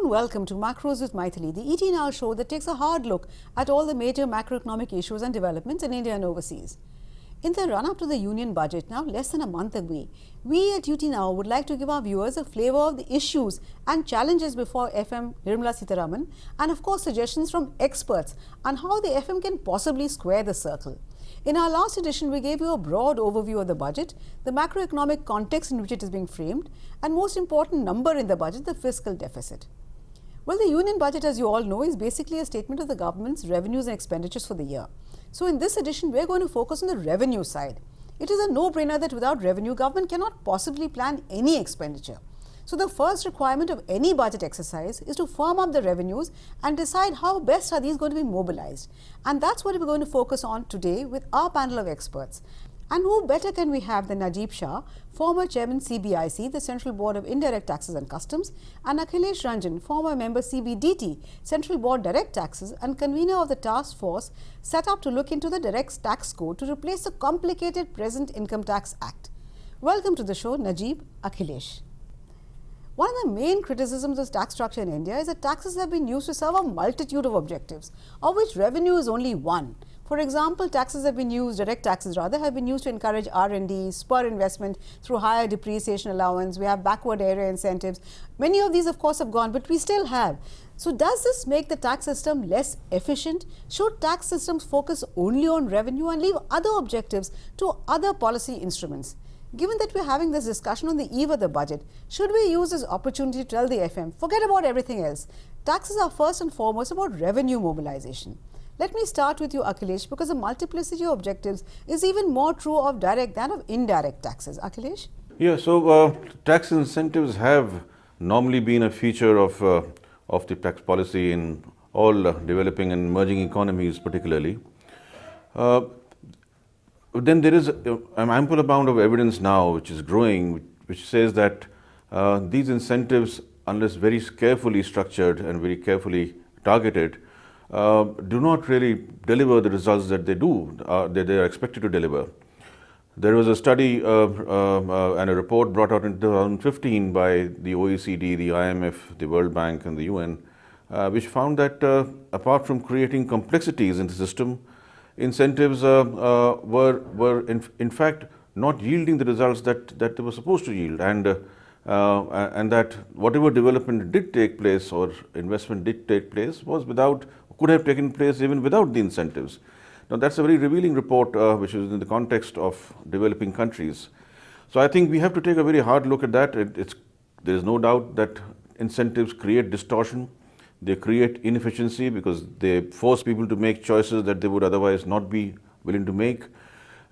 warm welcome to Macros with Mythili, the ET show that takes a hard look at all the major macroeconomic issues and developments in India and overseas. In the run-up to the union budget, now less than a month away, we at UT Now would like to give our viewers a flavour of the issues and challenges before FM Nirmala Sitharaman, and of course suggestions from experts on how the FM can possibly square the circle. In our last edition, we gave you a broad overview of the budget, the macroeconomic context in which it is being framed, and most important number in the budget, the fiscal deficit. Well, the union budget, as you all know, is basically a statement of the government's revenues and expenditures for the year. So in this edition, we're going to focus on the revenue side. It is a no-brainer that without revenue, government cannot possibly plan any expenditure. So the first requirement of any budget exercise is to firm up the revenues and decide how best are these going to be mobilized. And that's what we're going to focus on today with our panel of experts. And who better can we have than Najib Shah, former chairman CBIC, the Central Board of Indirect Taxes and Customs, and Akhilesh Ranjan, former member CBDT, Central Board Direct Taxes, and convener of the task force set up to look into the Direct Tax Code to replace the complicated present Income Tax Act. Welcome to the show, Najib, Akhilesh. One of the main criticisms of tax structure in India is that taxes have been used to serve a multitude of objectives, of which revenue is only one. For example, taxes have been used, direct taxes rather, have been used to encourage R&D, spur investment through higher depreciation allowance. We have backward area incentives. Many of these, of course, have gone, but we still have. So does this make the tax system less efficient? Should tax systems focus only on revenue and leave other objectives to other policy instruments? Given that we're having this discussion on the eve of the budget, should we use this opportunity to tell the FM, forget about everything else. Taxes are first and foremost about revenue mobilization. Let me start with you, Akhilesh, because the multiplicity of objectives is even more true of direct than of indirect taxes. Akhilesh? Yeah, so tax incentives have normally been a feature of the tax policy in all developing and emerging economies particularly. Then there is an ample amount of evidence now which is growing, which says that these incentives, unless very carefully structured and very carefully targeted, do not really deliver the results that they are expected to deliver. There was a study and a report brought out in 2015 by the OECD, the IMF, the World Bank and the UN, which found that apart from creating complexities in the system, incentives were in fact not yielding the results that they were supposed to yield, and that whatever development did take place or investment did take place could have taken place even without the incentives. Now that's a very revealing report which is in the context of developing countries. So I think we have to take a very hard look at that. There is no doubt that incentives create distortion. They create inefficiency because they force people to make choices that they would otherwise not be willing to make,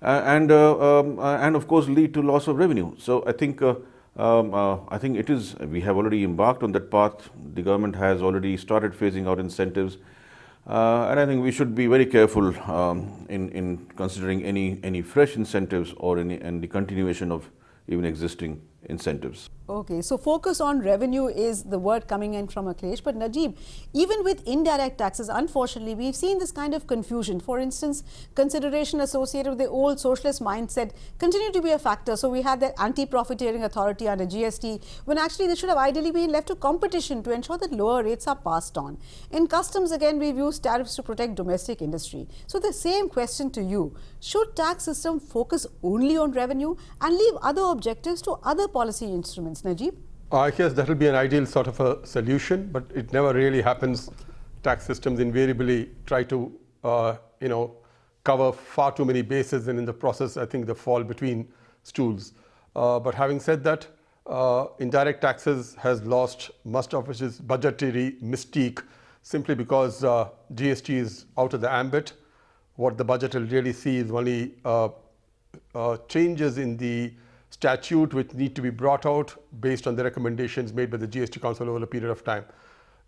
and of course lead to loss of revenue. So I think we have already embarked on that path. The government has already started phasing out incentives, and I think we should be very careful in considering any fresh incentives or the continuation of even existing incentives. Okay, so focus on revenue is the word coming in from Akhilesh. But Najib, even with indirect taxes, unfortunately, we've seen this kind of confusion. For instance, consideration associated with the old socialist mindset continue to be a factor. So we had the anti-profiteering authority under GST, when actually they should have ideally been left to competition to ensure that lower rates are passed on. In customs, again, we've used tariffs to protect domestic industry. So the same question to you, should tax system focus only on revenue and leave other objectives to other policy instruments? Najib? I guess that will be an ideal sort of a solution, but it never really happens. Tax systems invariably try to, cover far too many bases, and in the process, I think they fall between stools. But having said that, indirect taxes has lost much of its budgetary mystique simply because GST is out of the ambit. What the budget will really see is only changes in the statute which need to be brought out based on the recommendations made by the GST Council over a period of time.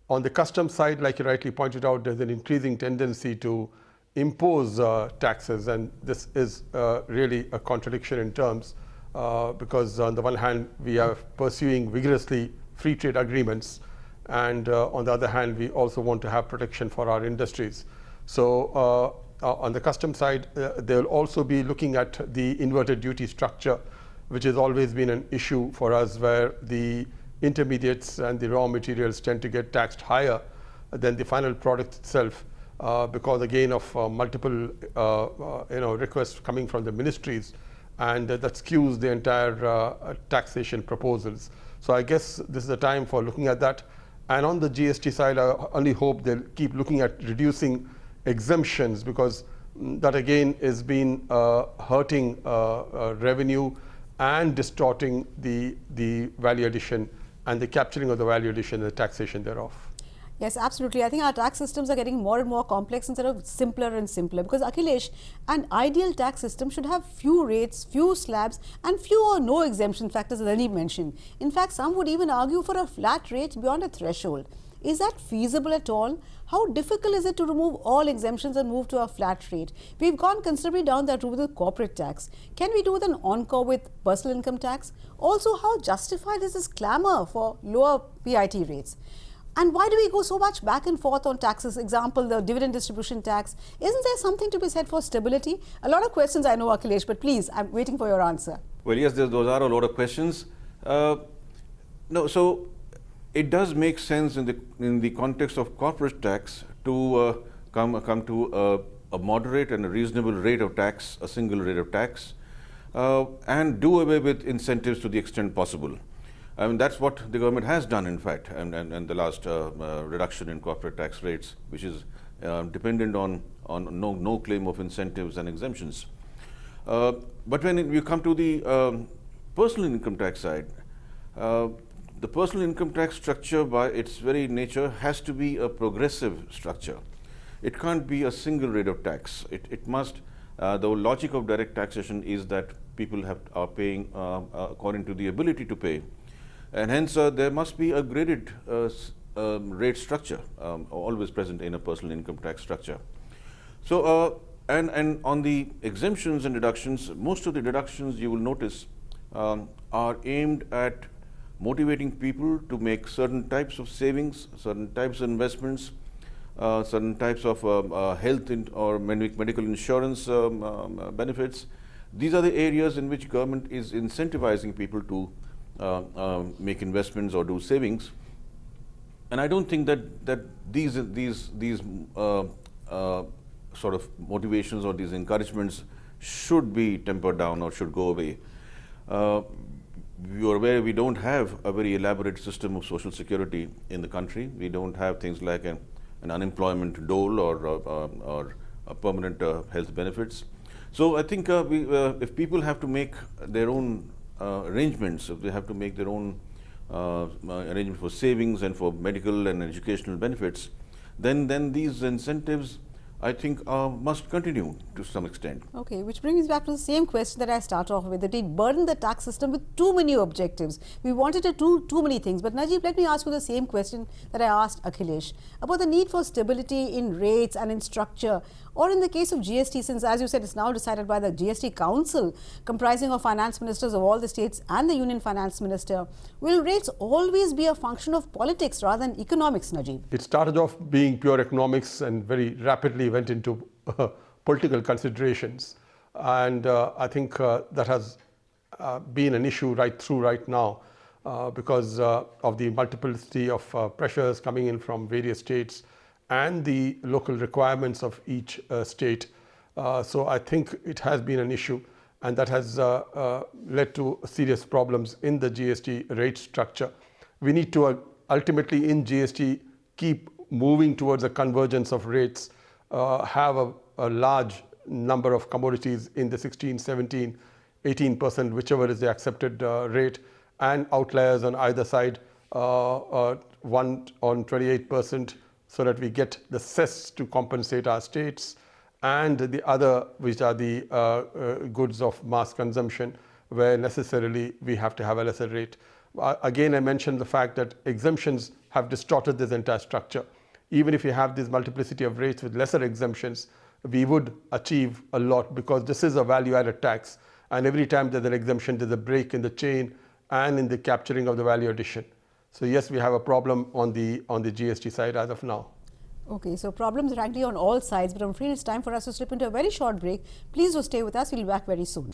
On the customs side, like you rightly pointed out, there's an increasing tendency to impose taxes, and this is really a contradiction in terms because on the one hand we are pursuing vigorously free trade agreements, and on the other hand we also want to have protection for our industries. So on the customs side, they will also be looking at the inverted duty structure, which has always been an issue for us, where the intermediates and the raw materials tend to get taxed higher than the final product itself, because again of multiple requests coming from the ministries, and that skews the entire taxation proposals. So I guess this is the time for looking at that. And on the GST side, I only hope they'll keep looking at reducing exemptions, because that again is been hurting revenue and distorting the value addition and the capturing of the value addition and the taxation thereof. Yes, absolutely. I think our tax systems are getting more and more complex instead of simpler and simpler, because Akhilesh, an ideal tax system should have few rates, few slabs and few or no exemption factors, as Anil mentioned. In fact, some would even argue for a flat rate beyond a threshold. Is that feasible at all? How difficult is it to remove all exemptions and move to a flat rate? We've gone considerably down that route with corporate tax. Can we do with an encore with personal income tax? Also, how justified is this clamour for lower PIT rates? And why do we go so much back and forth on taxes? Example, the dividend distribution tax. Isn't there something to be said for stability? A lot of questions I know, Akhilesh, but please, I'm waiting for your answer. Well, yes, those are a lot of questions. So it does make sense in the context of corporate tax to come to a moderate and a reasonable rate of tax, a single rate of tax, and do away with incentives to the extent possible. I mean, that's what the government has done, in fact, and the last reduction in corporate tax rates, which is dependent on no claim of incentives and exemptions. But when you come to the personal income tax side, the personal income tax structure by its very nature has to be a progressive structure. It can't be a single rate of tax. It must, the logic of direct taxation is that people are paying according to the ability to pay. And hence, there must be a graded rate structure always present in a personal income tax structure. So, and on the exemptions and deductions, most of the deductions you will notice are aimed at motivating people to make certain types of savings, certain types of investments, certain types of health or medical insurance benefits. These are the areas in which government is incentivizing people to make investments or do savings, and I don't think that these sort of motivations or these encouragements should be tempered down or should go away. You are aware we don't have a very elaborate system of social security in the country. We don't have things like an unemployment dole or a permanent health benefits. So I think if people have to make their own arrangements, if they have to make their own arrangements for savings and for medical and educational benefits, then these incentives, I think, must continue to some extent. Okay, which brings me back to the same question that I start off with, that we burden the tax system with too many objectives. We wanted to do too many things. But Najib, let me ask you the same question that I asked Akhilesh about the need for stability in rates and in structure. Or in the case of GST, since as you said, it's now decided by the GST Council, comprising of finance ministers of all the states and the Union Finance Minister, will rates always be a function of politics rather than economics, Najib? It started off being pure economics and very rapidly went into political considerations. And I think that has been an issue right now because of the multiplicity of pressures coming in from various states and the local requirements of each state. So I think it has been an issue, and that has led to serious problems in the GST rate structure. We need to ultimately in GST keep moving towards a convergence of rates, have a large number of commodities in the 16, 17, 18%, whichever is the accepted rate, and outliers on either side, one on 28%, so that we get the cess to compensate our states, and the other, which are the goods of mass consumption, where necessarily we have to have a lesser rate. Again, I mentioned the fact that exemptions have distorted this entire structure. Even if you have this multiplicity of rates with lesser exemptions, we would achieve a lot, because this is a value-added tax, and every time there's an exemption, there's a break in the chain and in the capturing of the value addition. So yes, we have a problem on the GST side as of now. Okay, so problems frankly on all sides, but I'm afraid it's time for us to slip into a very short break. Please do stay with us. We'll be back very soon.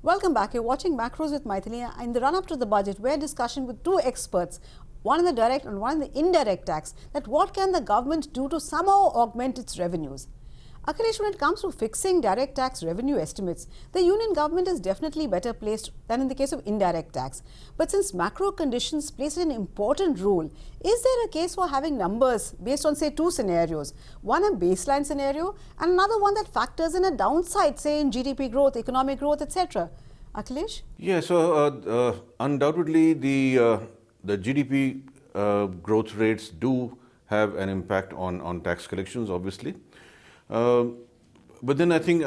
Welcome back. You're watching Macros with Mythili. In the run-up to the budget, we're discussing with two experts, one in the direct and one in the indirect tax, that what can the government do to somehow augment its revenues. Akhilesh, when it comes to fixing direct tax revenue estimates, the union government is definitely better placed than in the case of indirect tax. But since macro conditions place an important role, is there a case for having numbers based on, say, two scenarios? One a baseline scenario and another one that factors in a downside, say in GDP growth, economic growth, etc. Akhilesh? Yeah, so undoubtedly the GDP growth rates do have an impact on tax collections, obviously. But then I think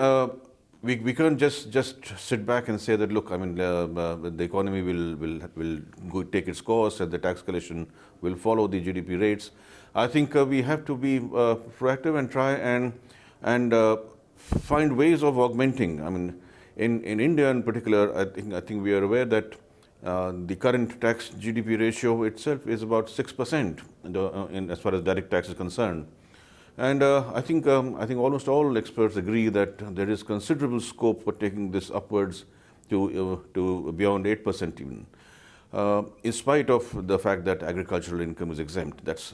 we can't just sit back and say that, look, I mean, the economy will go take its course and the tax collection will follow the GDP rates. I think we have to be proactive and try and find ways of augmenting. I mean, in India in particular, I think we are aware that the current tax GDP ratio itself is about 6% as far as direct tax is concerned. And I think almost all experts agree that there is considerable scope for taking this upwards to beyond 8% even, in spite of the fact that agricultural income is exempt. That's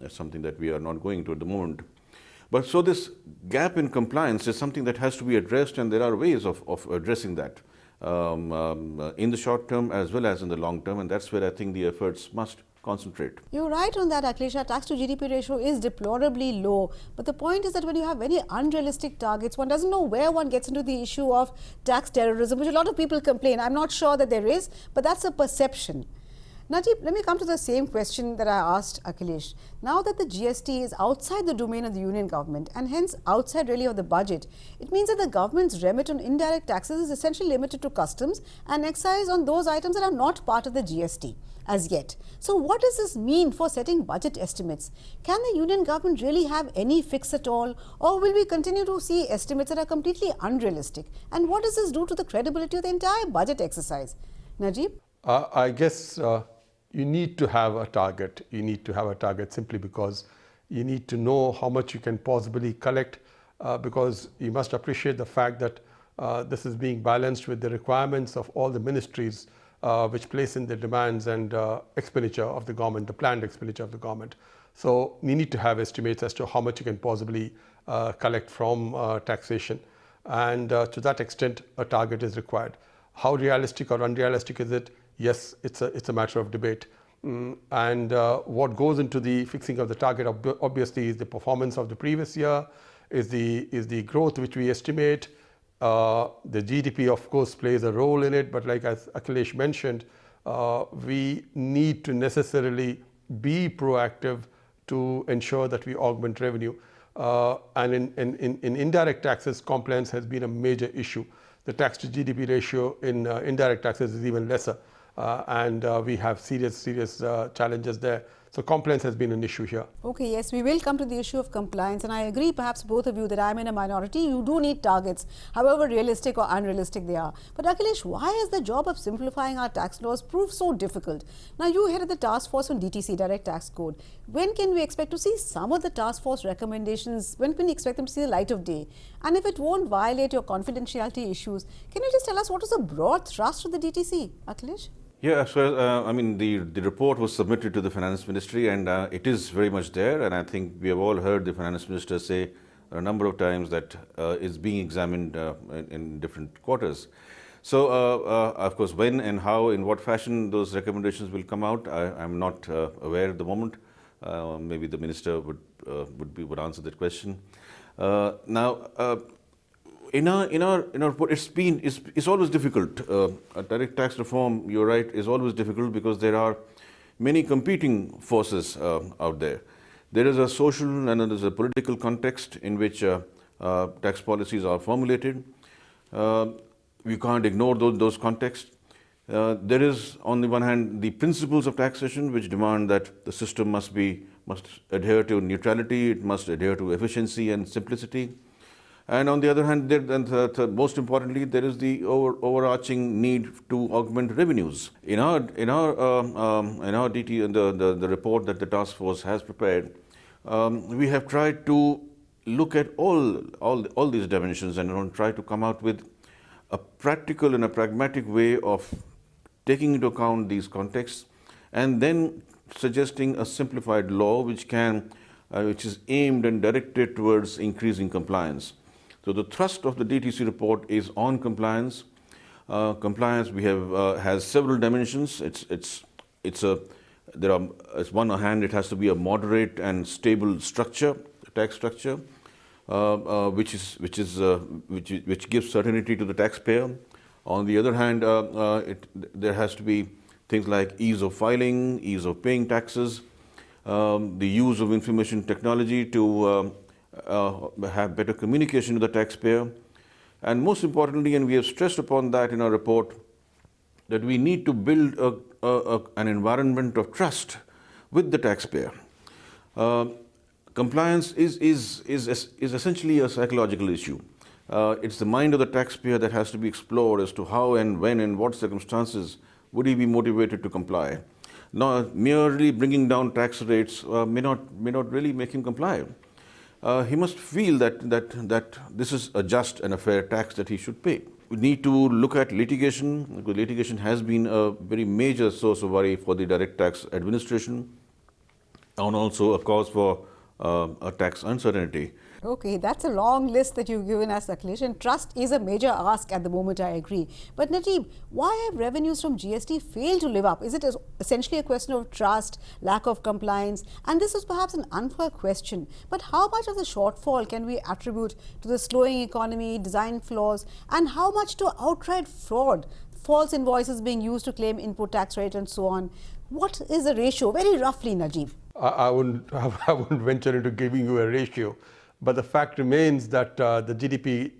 something that we are not going to at the moment. But so this gap in compliance is something that has to be addressed, and there are ways of addressing that in the short term as well as in the long term, and that's where I think the efforts must concentrate. You're right on that, Akhilesh. Our tax to GDP ratio is deplorably low. But the point is that when you have very unrealistic targets, one doesn't know where one gets into the issue of tax terrorism, which a lot of people complain. I'm not sure that there is, but that's a perception. Najib, let me come to the same question that I asked Akhilesh. Now that the GST is outside the domain of the union government and hence outside really of the budget, it means that the government's remit on indirect taxes is essentially limited to customs and excise on those items that are not part of the GST as yet. So what does this mean for setting budget estimates? Can the union government really have any fix at all, or will we continue to see estimates that are completely unrealistic? And what does this do to the credibility of the entire budget exercise? Najib? I guess you need to have a target. You need to have a target simply because you need to know how much you can possibly collect, because you must appreciate the fact that this is being balanced with the requirements of all the ministries which place in the demands and expenditure of the government, the planned expenditure of the government. So you need to have estimates as to how much you can possibly collect from taxation, and to that extent a target is required. How realistic or unrealistic is it? Yes, it's a matter of debate. And what goes into the fixing of the target obviously is the performance of the previous year, is the growth which we estimate. The GDP of course plays a role in it, but like as Akhilesh mentioned, we need to necessarily be proactive to ensure that we augment revenue. And in indirect taxes, compliance has been a major issue. The tax to GDP ratio in indirect taxes is even lesser. And we have serious challenges there. So compliance has been an issue here. Okay, yes, we will come to the issue of compliance, and I agree perhaps both of you that I'm in a minority. You do need targets, however realistic or unrealistic they are. But Akhilesh, why has the job of simplifying our tax laws proved so difficult? Now you headed the task force on DTC, Direct Tax Code. When can we expect to see some of the task force recommendations? When can we expect them to see the light of day? And if it won't violate your confidentiality issues, can you just tell us what was the broad thrust of the DTC, Akhilesh? Yeah, so I mean, the report was submitted to the Finance Ministry, and it is very much there. And I think we have all heard the Finance Minister say a number of times that it's being examined in different quarters. So, of course, when and how, in what fashion those recommendations will come out, I'm not aware at the moment. Maybe the Minister would answer that question. Now. In our report, it's always difficult. Direct tax reform, you're right, is always difficult because there are many competing forces out there. There is a social and there is a political context in which tax policies are formulated. We can't ignore those contexts. There is, on the one hand, the principles of taxation which demand that the system must adhere to neutrality, it must adhere to efficiency and simplicity. And on the other hand, most importantly, there is the overarching need to augment revenues. In our DT, the report that the task force has prepared, we have tried to look at all these dimensions and try to come out with a practical and a pragmatic way of taking into account these contexts, and then suggesting a simplified law which is aimed and directed towards increasing compliance. So the thrust of the DTC report is on compliance. Compliance has several dimensions. As one hand, it has to be a moderate and stable structure, tax structure, which gives certainty to the taxpayer. On the other hand, there has to be things like ease of filing, ease of paying taxes, the use of information technology to have better communication to the taxpayer, and most importantly, and we have stressed upon that in our report, that we need to build an environment of trust with the taxpayer. Compliance is essentially a psychological issue. It's the mind of the taxpayer that has to be explored as to how and when and what circumstances would he be motivated to comply. Now, merely bringing down tax rates may not really make him comply. He must feel that this is a just and a fair tax that he should pay. We need to look at litigation, because litigation has been a very major source of worry for the direct tax administration, and also a cause for a tax uncertainty. Okay, that's a long list that you've given us, Akhilesh, and trust is a major ask at the moment, I agree. But Najib, why have revenues from GST failed to live up? Is it essentially a question of trust, lack of compliance? And this is perhaps an unfair question, but how much of the shortfall can we attribute to the slowing economy, design flaws, and how much to outright fraud, false invoices being used to claim input tax rate and so on? What is the ratio, very roughly, Najib? I wouldn't venture into giving you a ratio. But the fact remains that the GDP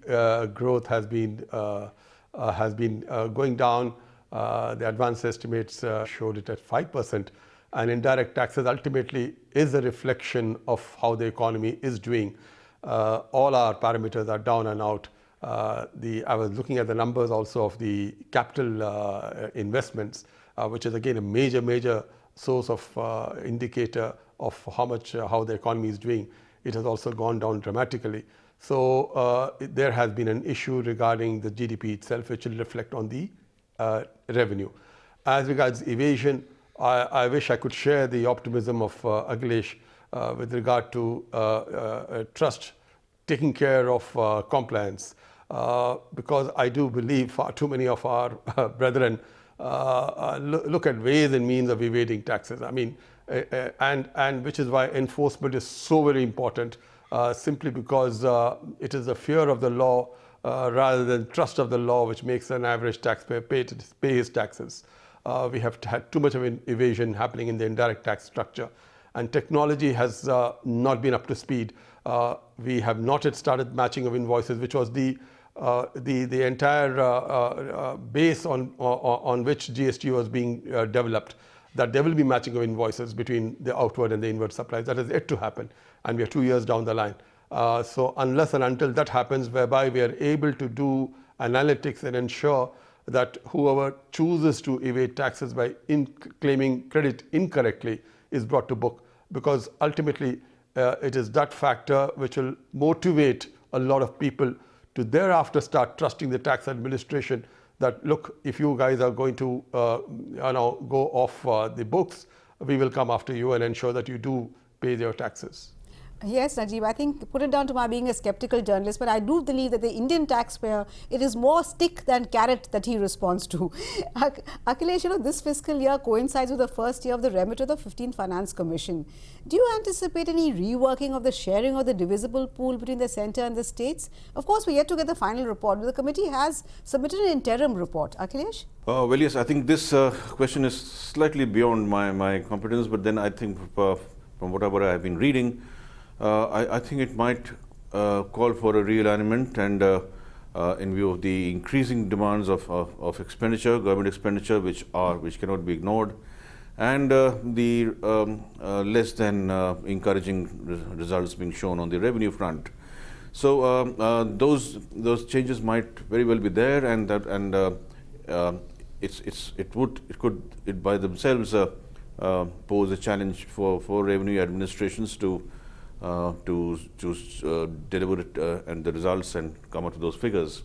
growth has been going down. The advanced estimates showed it at 5%, and indirect taxes ultimately is a reflection of how the economy is doing. All our parameters are down and out. I was looking at the numbers also of the capital investments, which is again a major source of indicator of how the economy is doing. It has also gone down dramatically. So there has been an issue regarding the GDP itself, which will reflect on the revenue. As regards evasion, I wish I could share the optimism of Akhilesh with regard to trust taking care of compliance, because I do believe far too many of our brethren look at ways and means of evading taxes. I mean, and which is why enforcement is so very important, simply because it is the fear of the law rather than trust of the law which makes an average taxpayer pay his taxes. We have had too much of an evasion happening in the indirect tax structure, and technology has not been up to speed. We have not yet started matching of invoices, which was the entire base on which GST was being developed, that there will be matching of invoices between the outward and the inward supplies. That is yet to happen, and we are 2 years down the line. So unless and until that happens, whereby we are able to do analytics and ensure that whoever chooses to evade taxes by claiming credit incorrectly is brought to book, because ultimately it is that factor which will motivate a lot of people to thereafter start trusting the tax administration, that look, if you guys are going to go off the books, we will come after you and ensure that you do pay your taxes. Yes, Najib, I think put it down to my being a skeptical journalist, but I do believe that the Indian taxpayer, it is more stick than carrot that he responds to. Akhilesh, this fiscal year coincides with the first year of the remit of the 15th Finance Commission. Do you anticipate any reworking of the sharing of the divisible pool between the centre and the states? Of course, we're yet to get the final report, but the committee has submitted an interim report. Akhilesh? Well, yes, I think this question is slightly beyond my competence, but then I think from whatever I have been reading, I think it might call for a realignment, and in view of the increasing demands of expenditure, government expenditure, which cannot be ignored, and the less than encouraging results being shown on the revenue front. So those changes might very well be there, and it could by themselves pose a challenge for revenue administrations to deliver it and the results and come out with those figures.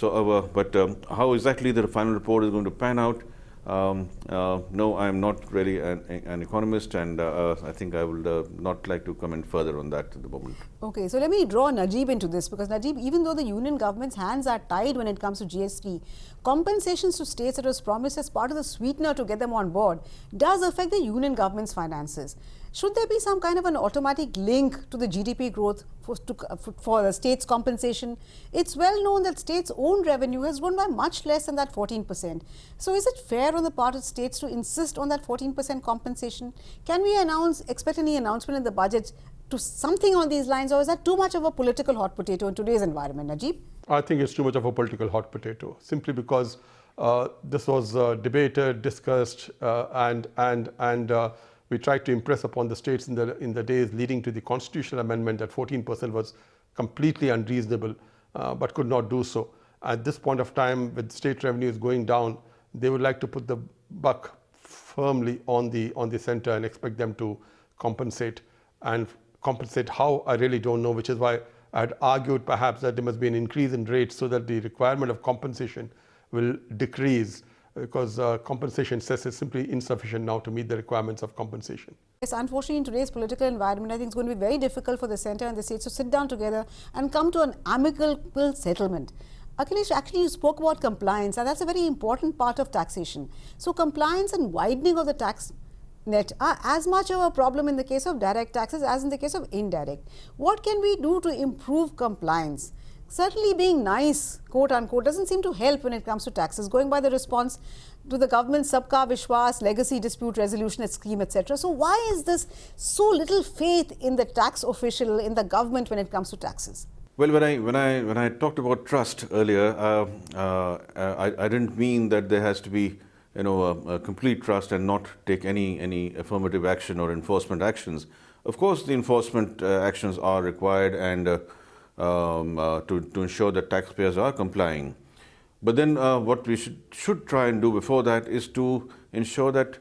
But how exactly the final report is going to pan out, no, I am not really an economist, and I think I would not like to comment further on that at the moment. Okay, so let me draw Najib into this, because Najib, even though the union government's hands are tied when it comes to GST, compensations to states that was promised as part of the sweetener to get them on board does affect the union government's finances. Should there be some kind of an automatic link to the GDP growth for the states' compensation? It's well known that states' own revenue has grown by much less than that 14%. So is it fair on the part of states to insist on that 14% compensation? Can we expect any announcement in the budget to something on these lines, or is that too much of a political hot potato in today's environment, Najib? I think it's too much of a political hot potato, simply because this was debated, discussed, and we tried to impress upon the states in the days leading to the constitutional amendment that 14% was completely unreasonable, but could not do so. At this point of time, with state revenues going down, they would like to put the buck firmly on the center and expect them to compensate. And compensate how, I really don't know, which is why I had argued perhaps that there must be an increase in rates so that the requirement of compensation will decrease, because compensation cess is simply insufficient now to meet the requirements of compensation. Yes, unfortunately, in today's political environment, I think it's going to be very difficult for the centre and the states to sit down together and come to an amicable settlement. Akhilesh, actually you spoke about compliance, and that's a very important part of taxation. So compliance and widening of the tax net are as much of a problem in the case of direct taxes as in the case of indirect. What can we do to improve compliance? Certainly being nice, quote unquote, doesn't seem to help when it comes to taxes, going by the response to the government's Sabka Vishwas, legacy dispute resolution scheme, etc. So why is this so little faith in the tax official, in the government when it comes to taxes? Well, when I talked about trust earlier, I didn't mean that there has to be a complete trust and not take any affirmative action or enforcement actions. Of course, the enforcement actions are required, and to ensure that taxpayers are complying. But then what we should try and do before that is to ensure that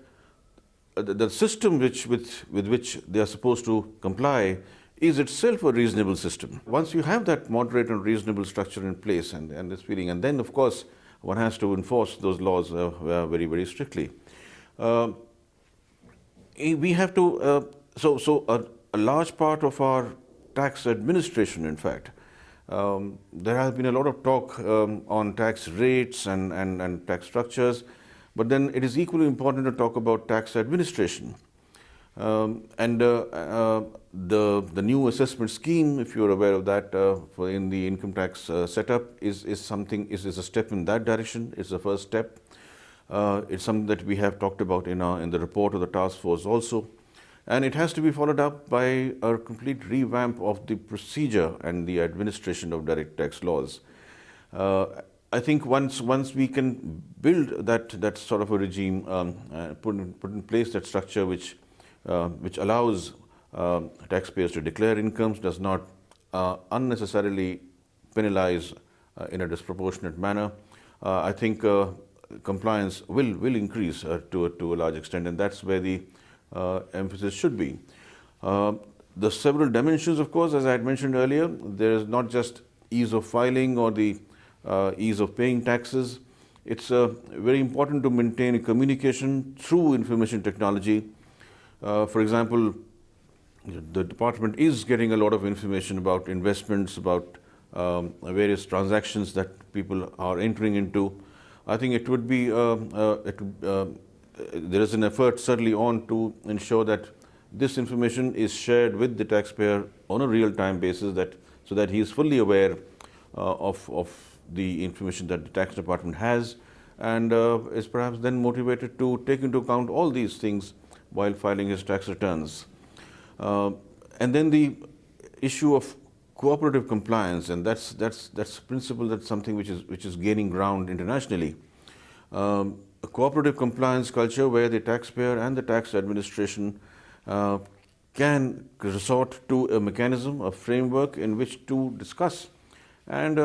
the system with which they are supposed to comply is itself a reasonable system. Once you have that moderate and reasonable structure in place and this feeling, and then of course one has to enforce those laws very, very strictly. We have to, a large part of our tax administration, in fact, there has been a lot of talk on tax rates and tax structures, but then it is equally important to talk about tax administration. The new assessment scheme, if you're aware of that, in the income tax setup, is a step in that direction. It's the first step. It's something that we have talked about in the report of the task force also. And it has to be followed up by a complete revamp of the procedure and the administration of direct tax laws. I think once we can build that sort of a regime, put in place that structure which allows taxpayers to declare incomes, does not unnecessarily penalize in a disproportionate manner, I think compliance will increase to a large extent, and that's where the emphasis should be. The several dimensions, of course, as I had mentioned earlier, there is not just ease of filing or the ease of paying taxes. It's very important to maintain a communication through information technology. For example, the department is getting a lot of information about investments, about various transactions that people are entering into. I think it would be, there is an effort certainly on to ensure that this information is shared with the taxpayer on a real-time basis, so that he is fully aware of the information that the tax department has, and is perhaps then motivated to take into account all these things while filing his tax returns. And then the issue of cooperative compliance, and that's a principle, that's something which is gaining ground internationally. A cooperative compliance culture where the taxpayer and the tax administration can resort to a mechanism, a framework in which to discuss and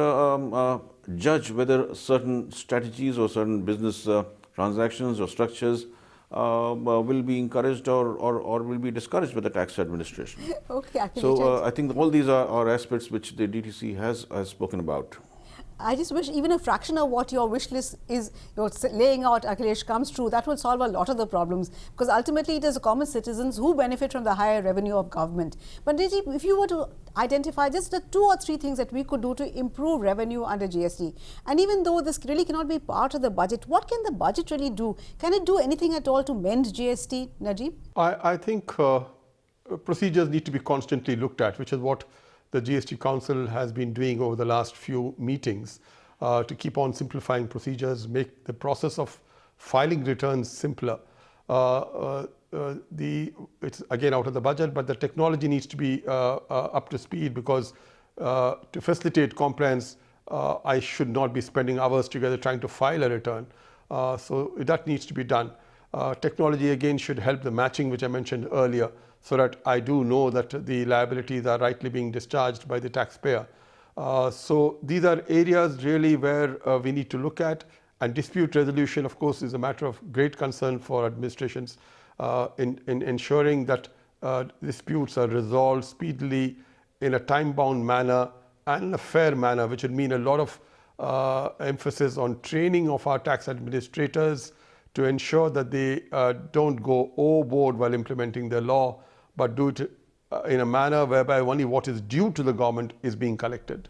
judge whether certain strategies or certain business transactions or structures will be encouraged or will be discouraged by the tax administration. Okay, so I think all these are aspects which the DTC has spoken about. I just wish even a fraction of what your wish list is, you're laying out, Akhilesh, comes true. That will solve a lot of the problems, because ultimately it is the common citizens who benefit from the higher revenue of government. But Najib, if you were to identify just the 2 or 3 things that we could do to improve revenue under GST, and even though this really cannot be part of the budget, what can the budget really do? Can it do anything at all to mend GST, Najib? I think procedures need to be constantly looked at, which is what the GST Council has been doing over the last few meetings, to keep on simplifying procedures, make the process of filing returns simpler. It's again out of the budget, but the technology needs to be up to speed, because to facilitate compliance, I should not be spending hours together trying to file a return. So that needs to be done. Technology again should help the matching, which I mentioned earlier, so that I do know that the liabilities are rightly being discharged by the taxpayer. So these are areas really where we need to look at, and dispute resolution, of course, is a matter of great concern for administrations in ensuring that disputes are resolved speedily in a time-bound manner and in a fair manner, which would mean a lot of emphasis on training of our tax administrators to ensure that they don't go overboard while implementing the law, but do it in a manner whereby only what is due to the government is being collected.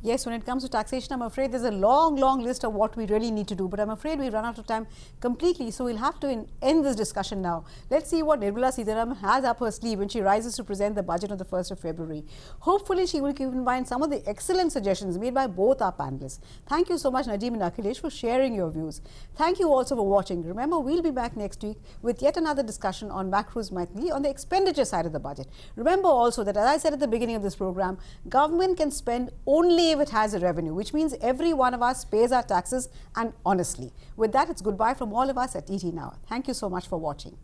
Yes, when it comes to taxation, I'm afraid there's a long list of what we really need to do, but I'm afraid we run out of time completely, so we'll have to end this discussion now. Let's see what Nirmala Sitharaman has up her sleeve when she rises to present the budget on the 1st of February. Hopefully, she will keep in mind some of the excellent suggestions made by both our panelists. Thank you so much, Najib and Akhilesh, for sharing your views. Thank you also for watching. Remember, we'll be back next week with yet another discussion on Macros Mythili on the expenditure side of the budget. Remember also that, as I said at the beginning of this program, government can spend only if it has a revenue, which means every one of us pays our taxes, and honestly. With that, it's goodbye from all of us at ET Now. Thank you so much for watching.